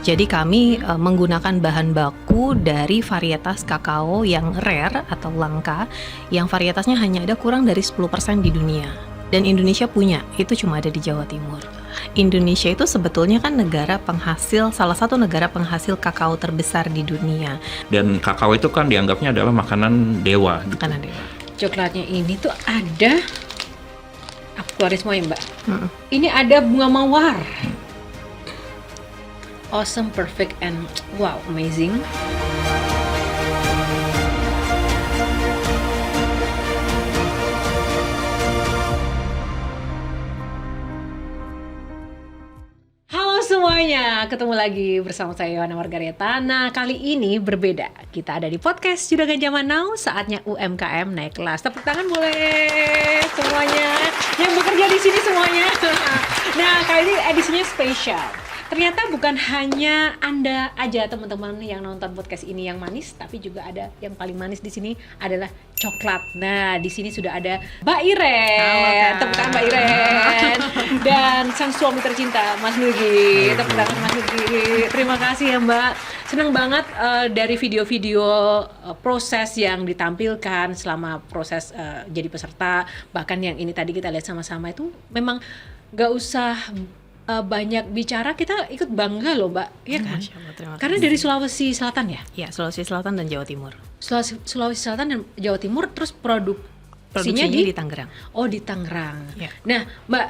Jadi kami menggunakan bahan baku dari varietas kakao yang rare atau langka, yang varietasnya hanya ada kurang dari 10% di dunia. Dan Indonesia punya, itu cuma ada di Jawa Timur. Indonesia itu sebetulnya kan salah satu negara penghasil kakao terbesar di dunia. Dan kakao itu kan dianggapnya adalah makanan dewa. Makanan dewa. Coklatnya ini tuh ada, aku keluarin semua ya Mbak. Ini ada bunga mawar. Awesome, perfect, and wow, amazing. Halo semuanya, ketemu lagi bersama saya Yohana Margareta. Nah, kali ini berbeda. Kita ada di podcast Juragan Zaman Now, saatnya UMKM naik kelas. Tepuk tangan boleh semuanya yang bekerja di sini semuanya. Nah, kali ini edisinya spesial. Ternyata bukan hanya Anda aja teman-teman yang nonton podcast ini yang manis, tapi juga ada yang paling manis di sini adalah coklat. Nah, di sini sudah ada Mbak Iren. Tepuk tangan Mbak Iren. Dan sang suami tercinta Mas Nugi. Tepuk tangan Mas Nugi. Terima kasih ya Mbak. Senang banget dari video-video proses yang ditampilkan selama proses jadi peserta. Bahkan yang ini tadi kita lihat sama-sama itu memang gak usah banyak bicara, kita ikut bangga loh Mbak, iya kan? Karena dari Sulawesi Selatan ya? Ya, Sulawesi Selatan dan Jawa Timur. Sulawesi Selatan dan Jawa Timur, terus produksinya di Tangerang. Oh, di Tangerang. Ya. Nah Mbak,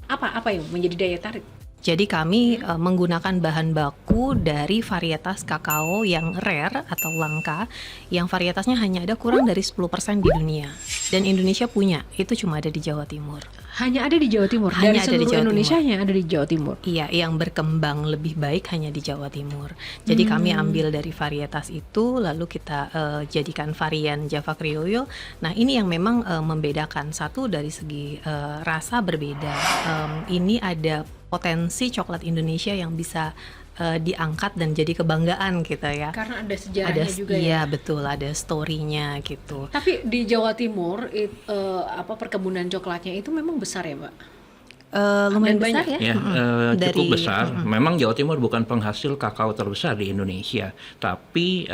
apa yang menjadi daya tarik? Jadi kami menggunakan bahan baku dari varietas kakao yang rare atau langka, yang varietasnya hanya ada kurang dari 10% di dunia. Dan Indonesia punya, itu cuma ada di Jawa Timur. Hanya ada di Jawa Timur? Hanya dari ada di seluruh Jawa Indonesia Timur. hanya ada di Jawa Timur? Iya, yang berkembang lebih baik hanya di Jawa Timur. Jadi kami ambil dari varietas itu, lalu kita jadikan varian Java Criollo. Nah, ini yang memang membedakan. Satu, dari segi rasa berbeda. Ini ada potensi coklat Indonesia yang bisa diangkat dan jadi kebanggaan gitu ya. Karena ada sejarahnya juga ya. Iya betul, ada story-nya gitu. Tapi di Jawa Timur perkebunan coklatnya itu memang besar ya Mbak? Lumayan Dan besar banyak. ya. Ya, cukup besar. Memang Jawa Timur bukan penghasil kakao terbesar di Indonesia, tapi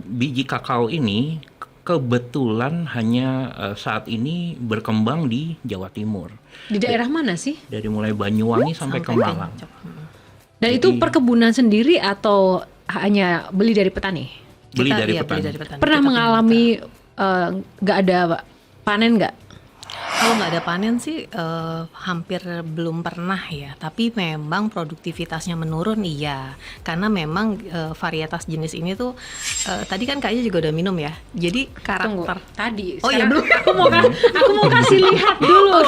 biji kakao ini kebetulan hanya saat ini berkembang di Jawa Timur. Di daerah mana sih? Dari mulai Banyuwangi sampai ke Malang. Dan itu perkebunan sendiri atau hanya beli dari petani? Beli Kita- dari iya, petani. Pernah Kita mengalami nggak ada panen nggak? Kalau nggak ada panen sih hampir belum pernah ya. Tapi memang produktivitasnya menurun iya. Karena memang varietas jenis ini tuh tadi kan kayaknya juga udah minum ya. Jadi Tunggu, karakter tadi. Oh, iya, Sekarang belum. aku mau kasih lihat dulu.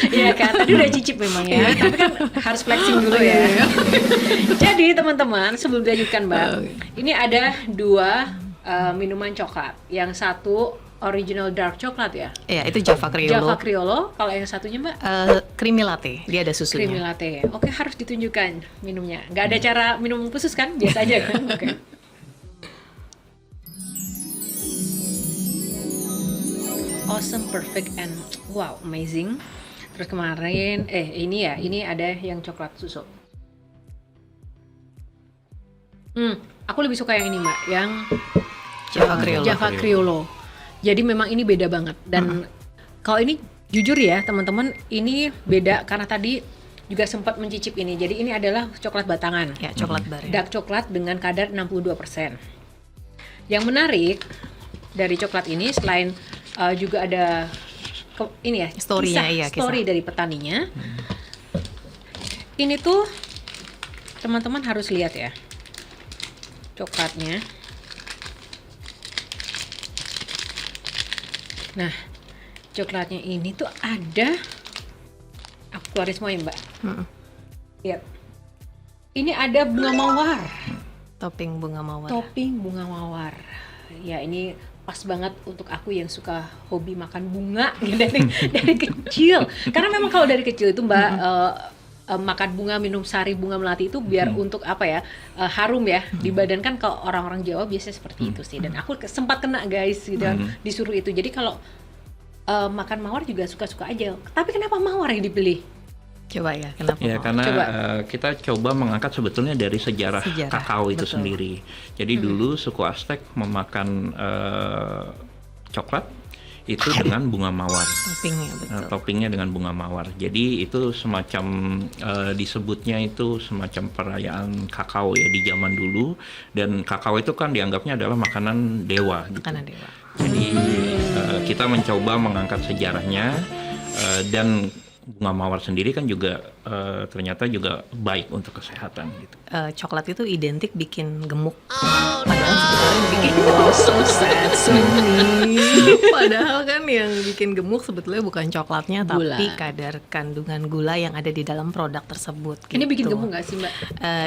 Iya kan, tadi udah cicip memang ya. Tapi kan harus flexing dulu ya. Jadi teman-teman, sebelum dilanjutkan Mbak, ini ada dua minuman coklat. Yang satu original dark coklat ya. ya itu Java Criollo. Java Criollo. Kalau yang satunya Mbak? Creamy latte, dia ada susunya. Creamy latte. Oke, harus ditunjukkan minumnya. Nggak ada cara minum khusus kan? Biasa aja kan? Oke. Awesome, perfect, and wow, amazing. Terus kemarin, ini ada yang coklat susu. Aku lebih suka yang ini Mbak, yang Java Criollo. Java Criollo. Jadi memang ini beda banget. Dan kalau ini jujur ya teman-teman, ini beda karena tadi juga sempat mencicip ini. Jadi ini adalah coklat batangan. Ya, coklat bare. Dark coklat dengan kadar 62%. Yang menarik dari coklat ini selain juga ada ini ya, Story-nya, story dari petaninya. Ini tuh teman-teman harus lihat ya. Coklatnya. Nah, coklatnya ini tuh ada, aku keluarin semua ya Mbak. Lihat, ini ada bunga mawar. Topping bunga mawar. Topping bunga mawar. Ya ini pas banget untuk aku yang suka hobi makan bunga dari kecil. Karena memang kalau dari kecil itu Mbak makan bunga, minum sari bunga melati itu biar untuk apa ya, harum ya di badan. Kan kalau orang-orang Jawa biasanya seperti itu sih. Dan aku sempat kena guys gitu disuruh itu. Jadi kalau makan mawar juga suka-suka aja. Tapi kenapa mawar yang dipilih? Coba ya, kenapa? Ya, karena kita coba mengangkat sebetulnya dari sejarah kakao itu betul. sendiri. Jadi dulu suku Aztec memakan coklat itu dengan bunga mawar. Toppingnya betul. Toppingnya dengan bunga mawar. Jadi itu semacam disebutnya itu semacam perayaan kakao ya di zaman dulu. Dan kakao itu kan dianggapnya adalah makanan dewa. Gitu. Makanan dewa. Jadi kita mencoba mengangkat sejarahnya dan bunga mawar sendiri kan juga ternyata juga baik untuk kesehatan gitu. Coklat itu identik bikin gemuk. Padahal sebetulnya bikin so sad, Padahal kan yang bikin gemuk sebetulnya bukan coklatnya, Gula. tapi kadar kandungan gula yang ada di dalam produk tersebut. Ini bikin gitu. gemuk nggak sih Mbak?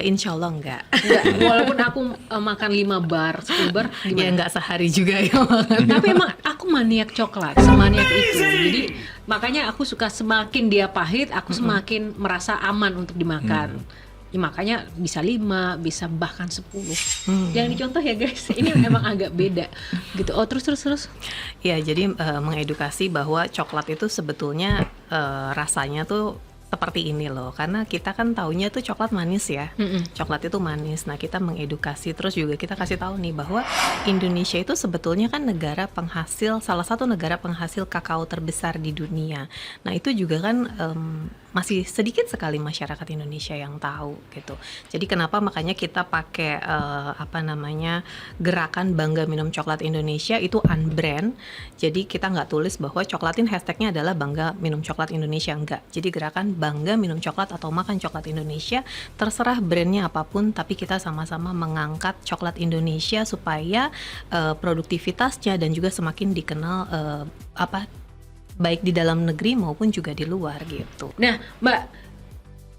Insya Allah enggak. Enggak, walaupun aku makan 5 bar, 10 bar Ya gimana? enggak sehari juga ya. Tapi emang aku maniak coklat, semaniak itu. Jadi makanya aku suka semakin dia pahit, aku semakin merasa aman untuk dimakan. Ya, makanya bisa 5, bisa bahkan 10. Jangan dicontoh ya guys, ini memang agak beda gitu. Oh terus. Ya, jadi mengedukasi bahwa coklat itu sebetulnya rasanya tuh seperti ini loh, karena kita kan taunya tuh coklat manis ya. Coklat itu manis. Nah, kita mengedukasi, terus juga kita kasih tahu nih bahwa Indonesia itu sebetulnya kan salah satu negara penghasil kakao terbesar di dunia. Nah, itu juga kan masih sedikit sekali masyarakat Indonesia yang tahu gitu. Jadi kenapa makanya kita pakai gerakan Bangga Minum Coklat Indonesia itu unbrand. Jadi kita nggak tulis bahwa coklatin hashtagnya adalah Bangga Minum Coklat Indonesia, enggak. Jadi gerakan Bangga Minum Coklat atau Makan Coklat Indonesia, terserah brandnya apapun, tapi kita sama-sama mengangkat coklat Indonesia supaya produktivitasnya dan juga semakin dikenal baik di dalam negeri maupun juga di luar gitu. Nah Mbak,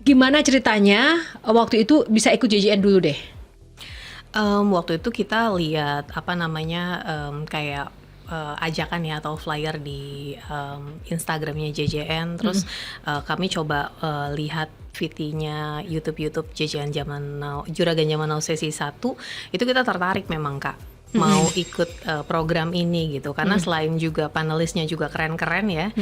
gimana ceritanya waktu itu bisa ikut JJN dulu deh? Waktu itu kita lihat kayak ajakan ya atau flyer di Instagramnya JJN, terus kami coba lihat VT-nya YouTube JJN Zaman Now, Juragan Zaman Now sesi 1, itu kita tertarik memang Kak mau ikut program ini gitu, karena selain juga panelisnya juga keren-keren ya,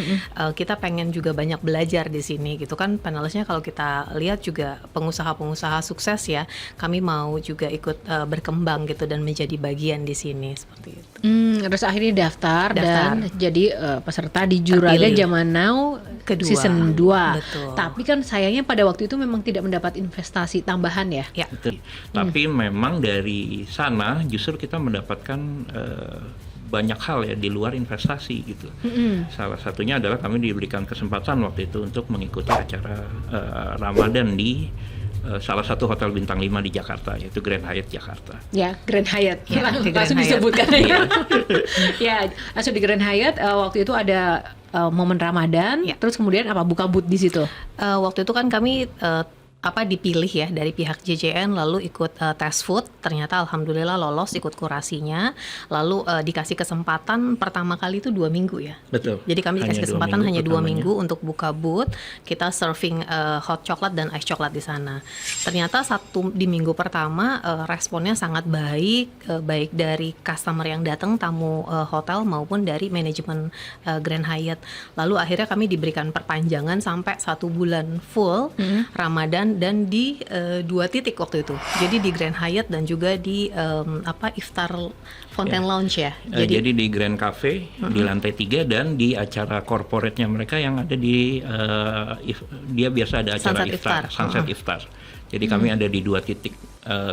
kita pengen juga banyak belajar di sini gitu kan. Panelisnya kalau kita lihat juga pengusaha-pengusaha sukses ya, kami mau juga ikut berkembang gitu dan menjadi bagian di sini seperti itu. Terus akhirnya daftar dan jadi peserta di Juragan Zaman Now kedua, season 2. Betul. Tapi kan sayangnya pada waktu itu memang tidak mendapat investasi tambahan ya. Ya. Betul. Tapi memang dari sana justru kita mendapatkan banyak hal ya di luar investasi gitu. Salah satunya adalah kami diberikan kesempatan waktu itu untuk mengikuti acara Ramadan di salah satu hotel bintang 5 di Jakarta, yaitu Grand Hyatt Jakarta. Ya, Grand Hyatt. Ya, di Grand langsung Hyatt. disebutkan ya. Ya, langsung di Grand Hyatt. Waktu itu ada momen Ramadan. Ya. Terus kemudian buka booth di situ. Waktu itu kan kami dipilih ya dari pihak JJN, lalu ikut tes food, ternyata alhamdulillah lolos ikut kurasinya, lalu dikasih kesempatan pertama kali itu 2 minggu ya. Betul. Jadi kami dikasih kesempatan hanya 2 pertamanya. minggu untuk buka booth, kita serving hot chocolate dan ice chocolate di sana. Ternyata di minggu pertama responnya sangat baik, baik dari customer yang datang, tamu hotel maupun dari manajemen Grand Hyatt. Lalu akhirnya kami diberikan perpanjangan sampai 1 bulan full Ramadan dan di 2 titik waktu itu. Jadi di Grand Hyatt dan juga di Iftar Fountain Lounge ya. Jadi di Grand Cafe di lantai 3 dan di acara corporate-nya mereka yang ada di dia biasa ada acara Sunset Iftar. Jadi kami ada di 2 titik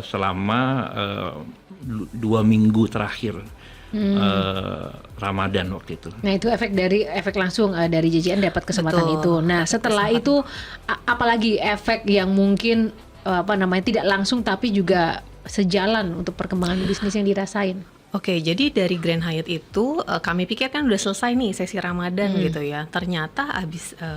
selama 2 minggu terakhir Ramadan waktu itu. Nah itu efek langsung dari JJN dapat kesempatan Betul. itu. Nah setelah itu apalagi efek yang mungkin tidak langsung tapi juga sejalan untuk perkembangan bisnis yang dirasain. Oke, jadi dari Grand Hyatt itu kami pikir kan udah selesai nih sesi Ramadan gitu ya. Ternyata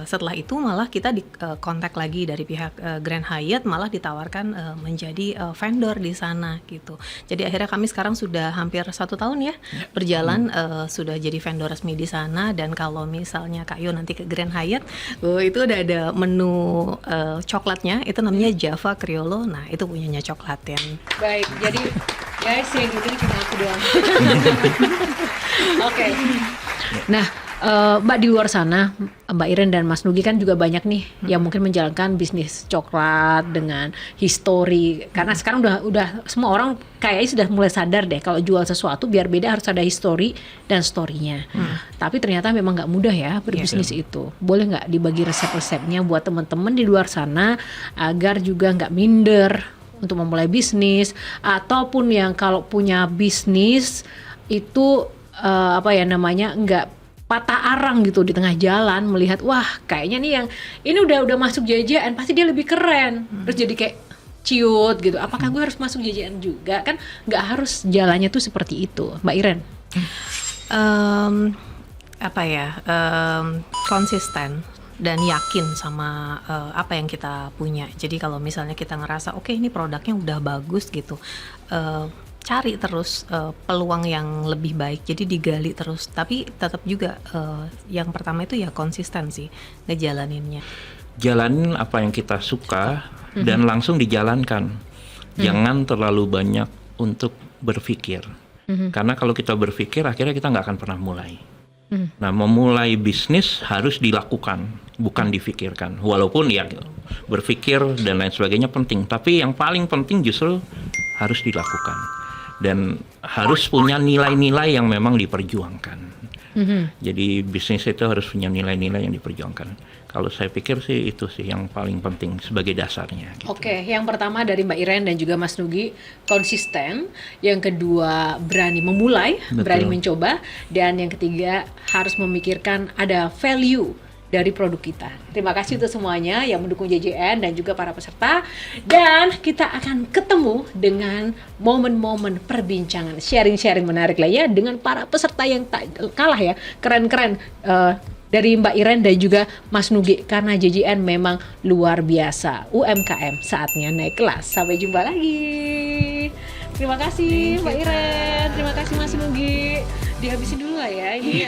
setelah itu malah kita kontak lagi dari pihak Grand Hyatt, malah ditawarkan menjadi vendor di sana gitu. Jadi akhirnya kami sekarang sudah hampir 1 tahun ya berjalan, sudah jadi vendor resmi di sana. Dan kalau misalnya Kak Yo nanti ke Grand Hyatt, itu udah ada menu coklatnya, itu namanya Java Criollo. Nah itu punyanya Coklaten. Baik, jadi guys yang ini cuma aku doang. Oke. Nah, Mbak di luar sana, Mbak Iren dan Mas Nugi kan juga banyak nih yang mungkin menjalankan bisnis coklat dengan histori. Karena sekarang udah semua orang kayaknya sudah mulai sadar deh kalau jual sesuatu biar beda harus ada histori dan story-nya. Tapi ternyata memang nggak mudah ya berbisnis itu. Boleh nggak dibagi resep-resepnya buat teman-teman di luar sana agar juga nggak minder untuk memulai bisnis, ataupun yang kalau punya bisnis itu nggak patah arang gitu di tengah jalan melihat wah kayaknya nih yang ini udah masuk JJN pasti dia lebih keren, terus jadi kayak ciut gitu. Apakah gue harus masuk JJN juga? Kan nggak harus jalannya tuh seperti itu, Mbak Iren. Konsisten dan yakin sama apa yang kita punya. Jadi kalau misalnya kita ngerasa oke, ini produknya udah bagus gitu, cari terus peluang yang lebih baik. Jadi digali terus. Tapi tetap juga yang pertama itu ya konsistensi ngejalaninnya. Jalanin apa yang kita suka dan langsung dijalankan. Jangan terlalu banyak untuk berpikir. Karena kalau kita berpikir akhirnya kita nggak akan pernah mulai. Nah, memulai bisnis harus dilakukan, bukan difikirkan. Walaupun ya berpikir dan lain sebagainya penting, tapi yang paling penting justru harus dilakukan. Dan harus punya nilai-nilai yang memang diperjuangkan. Jadi bisnis itu harus punya nilai-nilai yang diperjuangkan. Kalau saya pikir sih itu sih yang paling penting sebagai dasarnya. Gitu. Oke, yang pertama dari Mbak Iren dan juga Mas Nugi konsisten, yang kedua berani memulai, Betul. berani mencoba, dan yang ketiga harus memikirkan ada value dari produk kita. Terima kasih untuk semuanya yang mendukung JJN dan juga para peserta, dan kita akan ketemu dengan momen-momen perbincangan, sharing-sharing menarik lainnya dengan para peserta yang tak kalah ya, keren-keren. Dari Mbak Iren dan juga Mas Nugi, karena JJN memang luar biasa. UMKM saatnya naik kelas. Sampai jumpa lagi. Terima kasih Mbak Iren, terima kasih Mas Nugi. Dihabisin dulu lah ya ini.